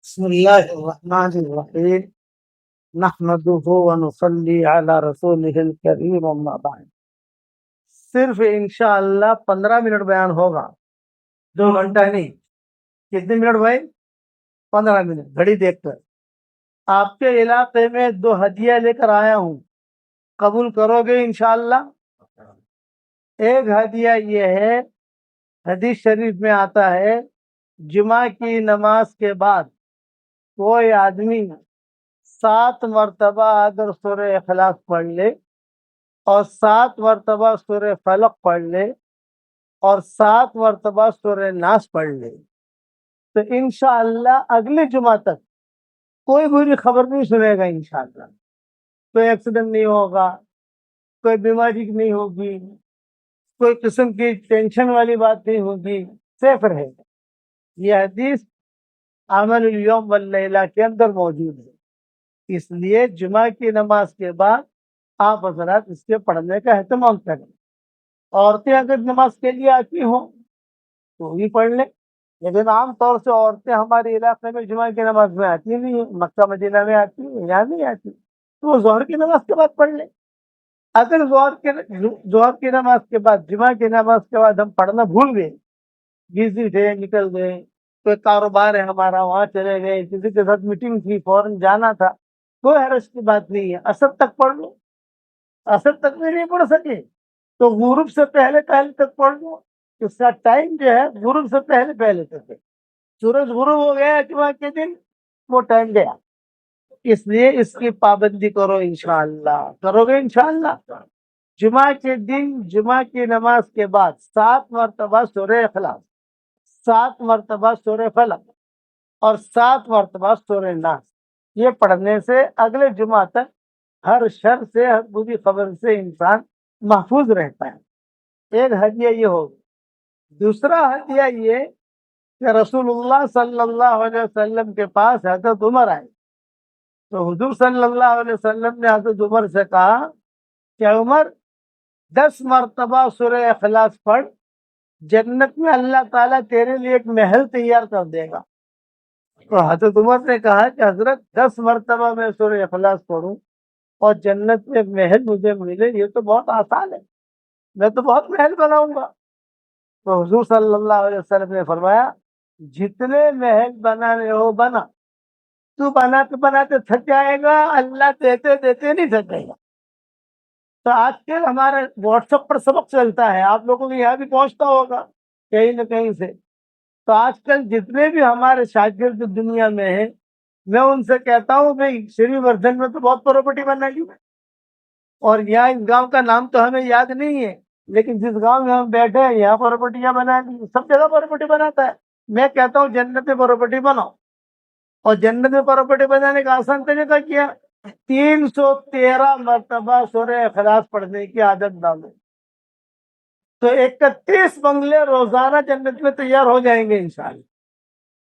بسم الله الرحمن الرحيم نحمده ونصلي على رسوله الكريم اما بعد. صرف انشاءاللہ 15 منٹ بیان ہوگا، 2 گھنٹہ نہیں. کتنے منٹ بھائی؟ 15 منٹ. گھڑی دیکھ کر آپ کے علاقے میں 2 ہدیہ لے کر آیا ہوں، قبول کرو گے انشاءاللہ؟ ایک ہدیہ یہ ہے، حدیث شریف میں آتا ہے جمعہ کی نماز کے بعد کوئی آدمی 7 مرتبہ اگر سورہ اخلاص پڑھ لے اور 7 مرتبہ سورہ فلق پڑھ لے اور 7 مرتبہ سورہ ناس پڑھ لے تو انشاءاللہ اگلے جمعہ تک کوئی بری خبر نہیں سنے گا. انشاءاللہ کوئی ایکسیڈنٹ نہیں ہوگا، کوئی بیماری نہیں ہوگی، کوئی قسم کی ٹینشن والی بات نہیں ہوگی، سیف رہے گا. یہ حدیث عمل الیوم واللیلہ کے اندر موجود ہے. اس لیے جمعہ کی نماز کے بعد آپ حضرات اس کے پڑھنے کا اہتمام کریں. عورتیں اگر نماز کے لیے آتی ہوں تو بھی پڑھ لیں، لیکن عام طور سے عورتیں ہمارے علاقے میں جمعہ کی نماز میں آتی نہیں ہیں. مکہ مدینہ میں آتی ہیں، یہاں نہیں آتی، تو وہ ظہر کی نماز کے بعد پڑھ لیں. اگر ظہر کی نماز کے بعد جمعہ کی نماز کے بعد ہم پڑھنا بھول گئے، بزی تھے، نکل گئے، کوئی کاروبار ہے ہمارا وہاں چلے گئے، کسی کے ساتھ میٹنگ تھی فوراً جانا تھا، کوئی حرج کی بات نہیں ہے. عصر تک پڑھ لو. عصر تک میں نہیں پڑھ سکے تو غروب سے پہلے تک پڑھ لو. اس کا ٹائم جو ہے غروب سے پہلے تک ہے. سورج غروب ہو گیا جمعہ کے دن، وہ ٹائم گیا. اس لیے اس کی پابندی کرو انشاءاللہ. کرو گے انشاءاللہ؟ جمعہ کے دن جمعہ کی نماز کے بعد 7 مرتبہ سورہ اخلاص، 7 مرتبہ سورہ فلق اور 7 مرتبہ سورہ ناس، یہ پڑھنے سے اگلے جمعہ تک ہر شر سے، ہر بری خبر سے انسان محفوظ رہتا ہے. ایک ہدیہ یہ ہوگا. دوسرا ہدیہ یہ کہ رسول اللہ صلی اللہ علیہ وسلم کے پاس حضرت عمر آئے تو حضور صلی اللہ علیہ وسلم نے حضرت عمر سے کہا کہ عمر 10 مرتبہ سورہ اخلاص پڑھ، جنت میں اللہ تعالیٰ تیرے لیے ایک محل تیار کر دے گا. تو حضرت عمر نے کہا کہ حضرت 10 مرتبہ میں سورہ اخلاص پڑھوں اور جنت میں ایک محل مجھے ملے، یہ تو بہت آسان ہے، میں تو بہت محل بناؤں گا. تو حضور صلی اللہ علیہ وسلم نے فرمایا جتنے محل بنانے ہو بنا، تو بناتے بناتے تھک جائے گا، اللہ دیتے دیتے نہیں تھکے گا. تو آج کل ہمارے واٹس ایپ پر سبق چلتا ہے، آپ لوگوں کو یہاں بھی پہنچتا ہوگا کہیں نہ کہیں سے. تو آج کل جتنے بھی ہمارے شاگرد دنیا میں ہیں، میں ان سے کہتا ہوں بھائی شری وردھن میں تو بہت پراپرٹی بنا لی، اور یہاں اس گاؤں کا نام تو ہمیں یاد نہیں ہے، لیکن جس گاؤں میں ہم بیٹھے ہیں یہاں پراپرٹیاں بنا لی. سب جگہ پراپرٹی بناتا ہے. میں کہتا ہوں جنت میں پراپرٹی بناؤ، اور جنت میں پراپرٹی بنانے کا آسان طریقہ کیا؟ 313 مرتبہ سورہ اخلاص پڑھنے کی عادت ڈالو تو 31 بنگلے روزانہ جنت میں تیار ہو جائیں گے انشاءاللہ.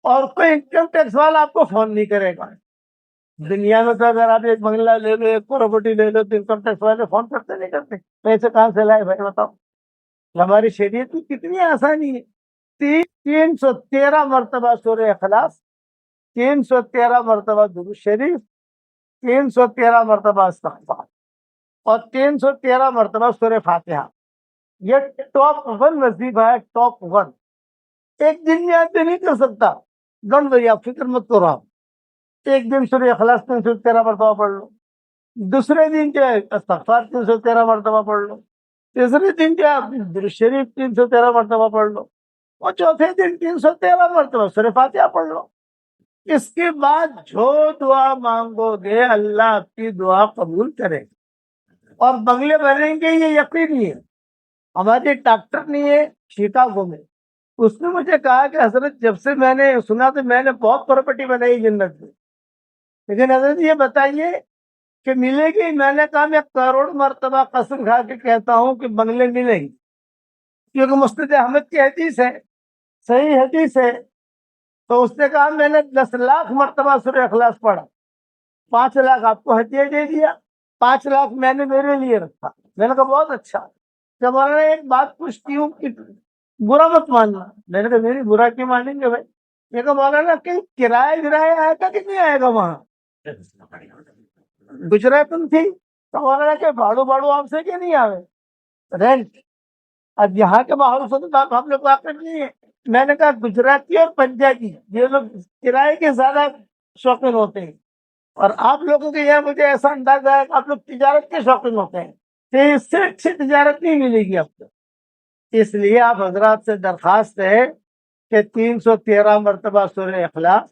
اور کوئی انکم ٹیکس والا آپ کو فون نہیں کرے گا. دنیا میں تو اگر آپ ایک بنگلہ لے لو، ایک پراپرٹی لے لو تو انکم ٹیکس والے فون کرتے نہیں کرتے، پیسے کہاں سے لائے بھائی بتاؤ. ہماری شریعت کی کتنی آسانی ہے. 313 مرتبہ سورہ اخلاص، 313 مرتبہ درود شریف، 313 مرتبہ استغفار اور 313 مرتبہ سورہ فاتحہ. یہ ٹاپ 1 وظیفہ ہے، ٹاپ 1. ایک دن میں آدمی نہیں کر سکتا. ڈونٹ وری، آپ فکر مت کرو. آپ ایک دن سورہ اخلاص 313 مرتبہ پڑھ لو، دوسرے دن جو ہے استغفار 313 مرتبہ پڑھ لو، تیسرے دن جو ہے درود شریف 313 مرتبہ پڑھ لو، اور چوتھے دن 313 مرتبہ سورہ فاتحہ پڑھ لو. اس کے بعد جو دعا مانگو گے اللہ آپ کی دعا قبول کرے گا، اور بنگلے بنیں گے یہ یقینی ہے. ہمارے ایک ڈاکٹر نہیں ہے شکاگو میں، اس نے مجھے کہا کہ حضرت جب سے میں نے سنا تو میں نے بہت پراپرٹی بنائی جنت میں، لیکن حضرت یہ بتائیے کہ ملے گی؟ میں نے کہا میں 1 کروڑ مرتبہ قسم کھا کے کہتا ہوں کہ بنگلے ملیں گی، کیونکہ مسند احمد کی حدیث ہے، صحیح حدیث ہے. تو اس نے کہا میں نے 10 لاکھ مرتبہ سورہ اخلاص پڑھا، 5 لاکھ آپ کو ہدیہ دے دیا، 5 لاکھ میں نے میرے لیے رکھا. میں نے کہا بہت اچھا. جب میں نے ایک بات پوچھتی ہوں کہ برا مت ماننا، میں نے کہا میری برا کیوں مانیں گے بھائی؟ یہ کہ مولانا کہیں کرایہ آئے گا کہ نہیں آئے گا وہاں؟ گجرات تھی تو مولانا کہ بھاڑو آپ سے کہ نہیں آئے رینٹ. اب یہاں کے ماحول سے تو ہم لوگ واقف نہیں ہے. میں نے کہا گجراتی اور پنجابی یہ لوگ کرائے کے زیادہ شوقین ہوتے ہیں، اور آپ لوگوں کے یہاں مجھے ایسا اندازہ ہے کہ آپ لوگ تجارت کے شوقین ہوتے ہیں، تو اس سے اچھی تجارت نہیں ملے گی آپ کو. اس لیے آپ حضرات سے درخواست ہے کہ 313 مرتبہ سورہ اخلاص،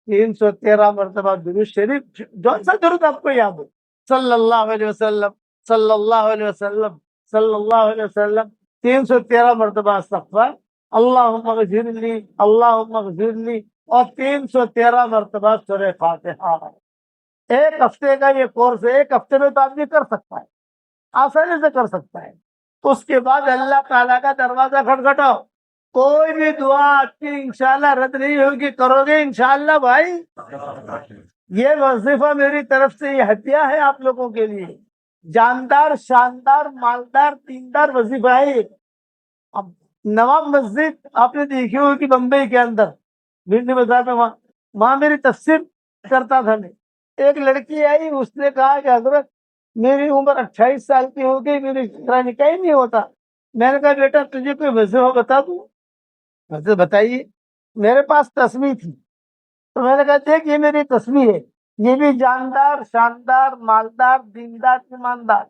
313 مرتبہ درود شریف، جو سا درود آپ کو یاد ہو، صلی اللہ علیہ وسلم، صلی اللہ علیہ وسلم، صلی اللہ علیہ وسلم، 313 مرتبہ استغفار، اللہم اغفر لی، اللہم اغفر لی، اور 313 مرتبہ سورہ فاتحہ. ایک ہفتے کا یہ کورس ہے، ایک ہفتے میں تو آدمی کر سکتا ہے، آسانی سے کر سکتا ہے. اس کے بعد اللہ تعالیٰ کا دروازہ کھٹکھٹاؤ، کوئی بھی دعا آپ کی انشاءاللہ رد نہیں ہوگی، کرو گے انشاءاللہ بھائی. یہ وظیفہ میری طرف سے یہ ہدیہ ہے آپ لوگوں کے لیے، جاندار، شاندار، مالدار، دیندار وظیفہ ہے. اب نواب مسجد آپ نے دیکھی ہوگی بمبئی کے اندر، بھنڈی بازار میں، وہاں میری تفسیر کرتا تھا میں. ایک لڑکی آئی، اس نے کہا کہ حضرت میری عمر 28 سال کی ہو گئی، میری نکاح ہی نہیں ہوتا. میں نے کہا بیٹا تجھے کوئی وظیفہ بتا دوں؟ حضرت بتائیے. میرے پاس تسبیح تھی، تو میں نے کہا دیکھ یہ میری تسبیح ہے، یہ بھی جاندار، شاندار، مالدار، دیندار، ایماندار،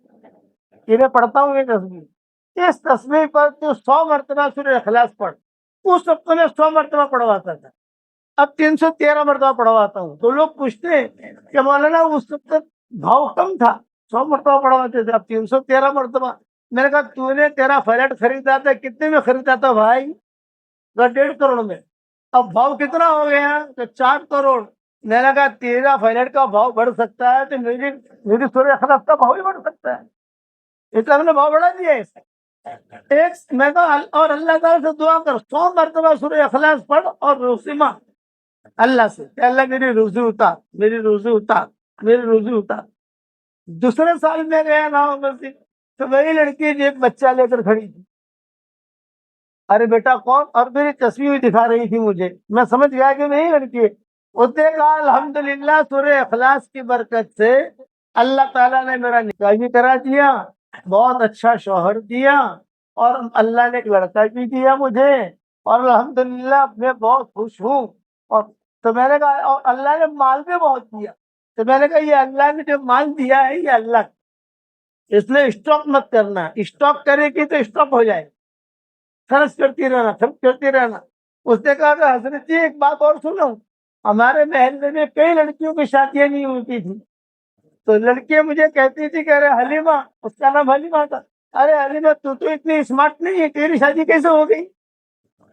یہ میں پڑھتا ہوں یہ تسبیح. اس تسبیح پر تو 100 مرتبہ سورہ اخلاص پڑھ. اس وقت میں 100 مرتبہ پڑھواتا تھا، اب 313 مرتبہ پڑھواتا ہوں. تو لوگ پوچھتے ہیں کہ مولانا اس وقت بھاؤ کم تھا، 100 مرتبہ پڑھواتے تھے، اب 313 مرتبہ. میں نے کہا تو نے تیرا فلیٹ خریدا تھا کتنے میں خریدا تھا بھائی؟ 1.5 کروڑ میں. اب بھاؤ کتنا ہو گیا؟ تو 4 کروڑ. میں نے کہا تیرا فلیٹ کا بھاؤ بڑھ سکتا ہے تو میری سورہ اخلاص کا بھاؤ بھی بڑھ سکتا ہے. اس ہم نے بھاؤ بڑھا دیا ہے. ایک میں کہا اور اللہ تعالیٰ سے دعا کر 100 مرتبہ سورہ اخلاص پڑھ، اور روزی مانگ اللہ سے کہ اللہ میری روزی اتار، میری روزی اتار، میری روزی اتار. دوسرے سال میں گیا نواب مسجد، تو وہی لڑکی جو ایک بچہ لے کر کھڑی تھی. ارے بیٹا کون؟ اور میری تصویر بھی دکھا رہی تھی مجھے. میں سمجھ گیا کہ وہی لڑکی ہے. اس نے کہا الحمدللہ سورہ اخلاص کی برکت سے اللہ تعالیٰ نے میرا نکاح بھی کرا دیا، بہت اچھا شوہر دیا، اور اللہ نے ایک لڑکا بھی دیا مجھے، اور الحمدللہ میں بہت خوش ہوں. اور تو میں نے کہا اور اللہ نے مال بھی بہت دیا. تو میں نے کہا یہ اللہ نے جو مال دیا ہے یہ اللہ کا، اس لیے اسٹاک مت کرنا، اسٹاک کرے گی تو اسٹاک ہو جائے، خرچ کرتی رہنا، خرچ کرتی رہنا. اس نے کہا کہ حضرت جی ایک بات اور سنو، ہمارے محلے میں کئی لڑکیوں کی شادیاں نہیں ہوتی تھی، تو لڑکیاں مجھے کہتی تھی کہ ارے حلیمہ، اس کا نام حلیمہ تھا، ارے حلیمہ تو اتنی اسمارٹ نہیں ہے، تیری شادی کیسے ہو گئی؟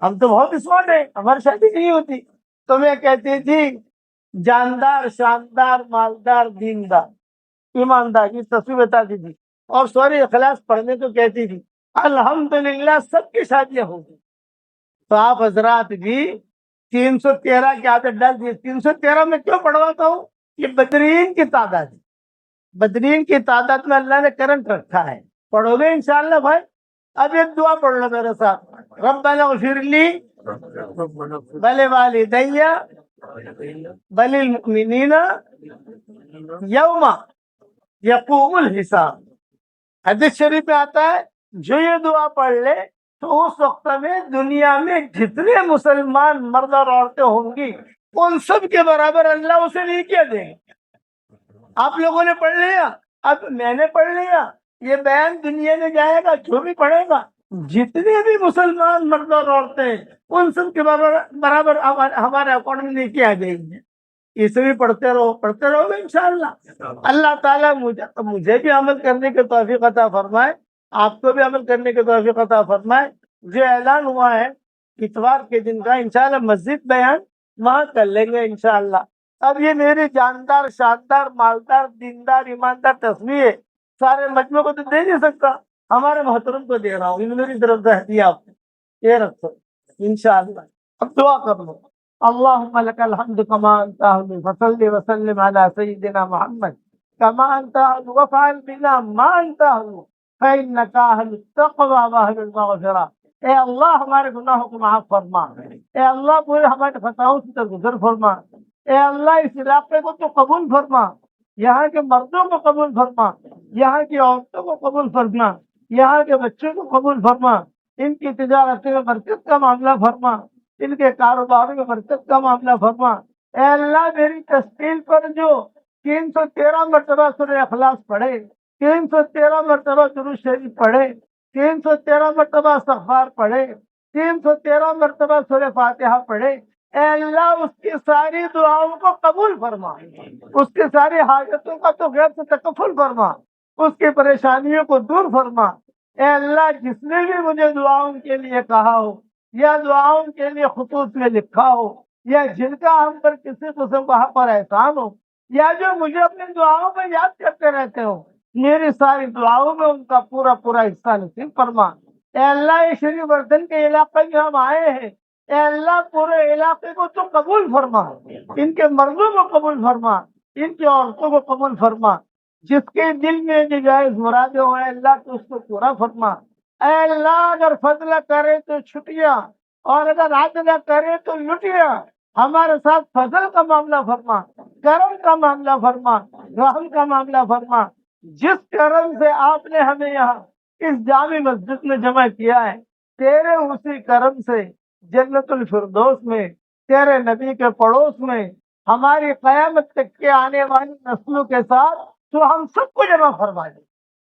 ہم تو بہت اسمارٹ ہیں، ہماری شادی نہیں ہوتی. تو میں کہتی تھی جاندار، شاندار، مالدار، دیندار، ایماندار، یہ تصویر بتاتی تھی، اور سورہ اخلاص پڑھنے کو کہتی تھی. الحمدللہ سب کی شادیاں ہو گئی. تو آپ حضرات بھی 313 کی عادت ڈال دیے. 313 میں کیوں پڑھواتا ہوں؟ یہ بدرین کی تعداد ہے، بدرین کی تعداد میں اللہ نے کرنٹ رکھا ہے. پڑھو گے انشاءاللہ بھائی. اب ایک دعا پڑھ لو میرے ساتھ، ربنا اغفر لی ولوالدی وللمؤمنین یوم یقوم الحساب. حدیث شریف میں آتا ہے جو یہ دعا پڑھ لے تو اس وقت میں دنیا میں جتنے مسلمان مرد اور عورتیں ہوں گی ان سب کے برابر اللہ اسے نہیں کیا دیں گے. آپ لوگوں نے پڑھ لیا، اب میں نے پڑھ لیا، یہ بیان دنیا میں جائے گا، جو بھی پڑھے گا جتنے بھی مسلمان مرد اور عورتیں ان سب کے برابر ہمارے اکاؤنٹ میں نہیں کیا جائیں گے. اسے بھی پڑھتے رہو گے انشاءاللہ. اللہ تعالیٰ مجھے بھی عمل کرنے کی توفیق عطا فرمائے، آپ کو بھی عمل کرنے کی توفیق عطا فرمائے. جو اعلان ہوا ہے اتوار کے دن کا انشاءاللہ مسجد بیان وہاں کر لیں گے انشاءاللہ. اب یہ میری جاندار، شاندار، مالدار، دیندار، ایماندار تصویر ہے، سارے مجموعے کو تو دے نہیں سکتا، ہمارے محترم کو دے رہا ہوں، یہ میری طرف سے ہدیہ آپ کو یہ رکھو انشاءاللہ. اب دعا کر لو. اللهم لك الحمد كما انت اهل، فصل وسلم على سيدنا محمد كما انت اهل، وافعل بنا ما انت اهل، فانك اهل التقوى واهل المغفرة. اے اللہ ہمارے گناہوں کو معاف فرما، اے اللہ پورے ہمارے خطاؤں سے درگزر فرما، اے اللہ اس علاقے کو تو قبول فرما، یہاں کے مردوں کو قبول فرما، یہاں کی عورتوں کو قبول فرما، یہاں کے بچوں کو قبول فرما، ان کی تجارت میں برکت کا معاملہ فرما، ان کے کاروبار میں برکت کا معاملہ فرما۔ اے اللہ میری تسکین پر جو 313 مرتبہ سورہ اخلاص پڑھے، 313 مرتبہ درود شریف پڑھے، 313 مرتبہ استغفار پڑھے، 313 مرتبہ سورہ فاتحہ پڑھے، اے اللہ اس کی ساری دعاؤں کو قبول فرما، اس کی ساری حاجتوں کا تو غیر سے تکفل فرما، اس کی پریشانیوں کو دور فرما۔ اے اللہ جس نے بھی مجھے دعاؤں کے لیے کہا ہو یا دعاؤں کے لیے خطوط میں لکھا ہو یا جن کا ہم پر کسی قسم کا حق اور احسان ہو یا جو مجھے اپنی دعاؤں میں یاد کرتے رہتے ہو، میری ساری دعاؤں میں ان کا پورا پورا حصہ نصیب فرما۔ اے اللہ یہ شری وردھن کے علاقے میں ہم آئے ہیں، اے اللہ پورے علاقے کو تو قبول فرما، ان کے مردوں کو قبول فرما، ان کی عورتوں کو قبول فرما، جس کے دل میں جو جائز مرادیں ہو اے اللہ تو اس کو پورا فرما۔ اے اللہ اگر فضل کرے تو چھٹیاں اور اگر عدل کرے تو لٹیاں، ہمارے ساتھ فضل کا معاملہ فرما، کرم کا معاملہ فرما، رحم کا معاملہ فرما۔ جس کرم سے آپ نے ہمیں یہاں اس جامع مسجد میں جمع کیا ہے، تیرے اسی کرم سے جنت الفردوس میں تیرے نبی کے پڑوس میں ہماری قیامت تک کے آنے والی نسلوں کے ساتھ تو ہم سب کو جمع فرما دے۔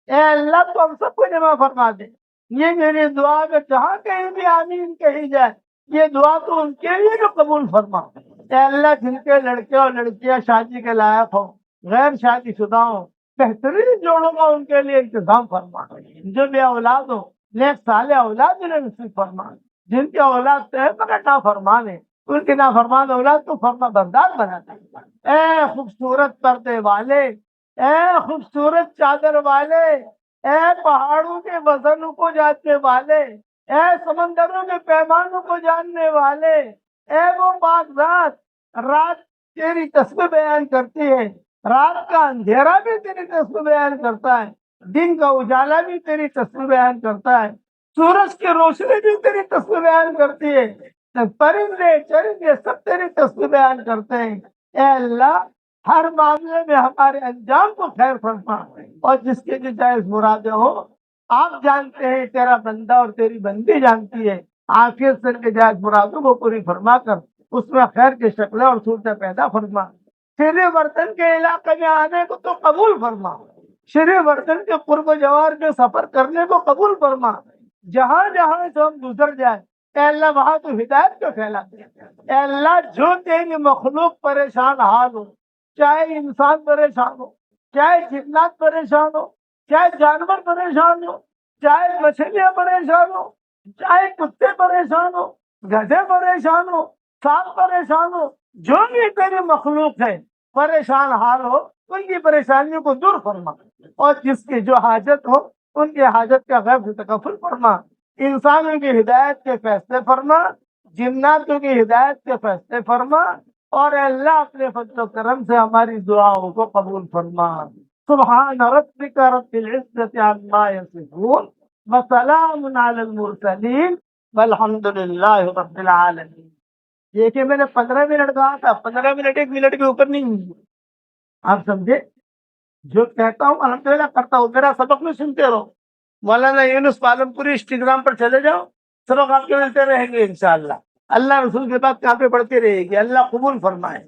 اے اللہ تو ہم سب کو جمع فرما دے۔ یہ میری دعا کہ جہاں کہیں بھی آمین کہی جائے، یہ دعا تو ان کے لیے جو قبول فرما۔ اے اللہ جن کے لڑکے اور لڑکیاں شادی کے لائق ہوں، غیر شادی شدہ ہوں، بہترین جوڑوں کا ان کے لیے انتظام فرما۔ جو بے اولاد ہو نیک صالح اولاد انہیں نصیب فرما، جن کی اولاد تو ہے مگر نافرمان ہے ان کی نافرمان اولاد کو فرما بردار بنا دے۔ اے خوبصورت پردے والے، اے خوبصورت چادر والے، اے پہاڑوں کے وزنوں کو جاننے والے، اے سمندروں کے پیمانوں کو جاننے والے، اے وہ پاک ذات رات تیری تسبیح بیان کرتی ہے، رات کا اندھیرا بھی تیری تسبیح بیان کرتا ہے، دن کا اجالا بھی تیری تسبیح بیان کرتا ہے، سورج کی روشنی بھی تیری تسبیح بیان کرتی ہے، پرندے چرندے سب تیری تسبیح بیان کرتے ہیں۔ اے اللہ ہر معاملے میں ہمارے انجام کو خیر فرما، اور جس کے جو جائز مرادیں ہو آپ جانتے ہیں، تیرا بندہ اور تیری بندی جانتی ہے، عافیت سے ان کے جائز مرادوں کو پوری فرما کر اس میں خیر کی شکلیں اور صورتیں پیدا فرما۔ شری وردھن کے علاقے میں آنے کو تو قبول فرما، شری وردھن کے قرب و جوار کے سفر کرنے کو قبول فرما، جہاں جہاں سے ہم گزر جائیں اے اللہ وہاں تو ہدایت کو پھیلا دے۔ اے اللہ جو تیری مخلوق پریشان حال ہو، چاہے انسان پریشان ہو، چاہے جنات پریشان ہو، چاہے جانور پریشان ہو، چاہے مچھلیاں پریشان ہو، چاہے کتے پریشان ہو، گدھے پریشان ہو، سانپ پریشان ہو، جو بھی تیری مخلوق ہے پریشان حال ہو ان کی پریشانیوں کو دور فرما، اور جس کی جو حاجت ہو ان کی حاجت کا غیب سے تکفل فرما۔ انسانوں کی ہدایت کے فیصلے فرما، جناتوں کی ہدایت کے فیصلے فرما، اور اے اللہ اپنے فضل و کرم سے ہماری دعاؤں کو قبول فرما۔ سبحان ربک رب العزت عما یصفون وسلام علی المرسلین والحمد للہ رب العالمین۔ دیکھیے میں نے 15 منٹ کہا تھا، 15 منٹ 1 منٹ کے اوپر نہیں ہوئی، آپ سمجھے؟ جو کہتا ہوں الحمدللہ کرتا ہوں، میرا سبق میں سنتے رہو۔ مولانا یونس پالم پوری انسٹاگرام پر چلے جاؤ، سبق آپ کے ملتے رہیں گے انشاءاللہ۔ اللہ رسول کے بعد کہاں پہ بڑھتی رہے گی، اللہ قبول فرمائے۔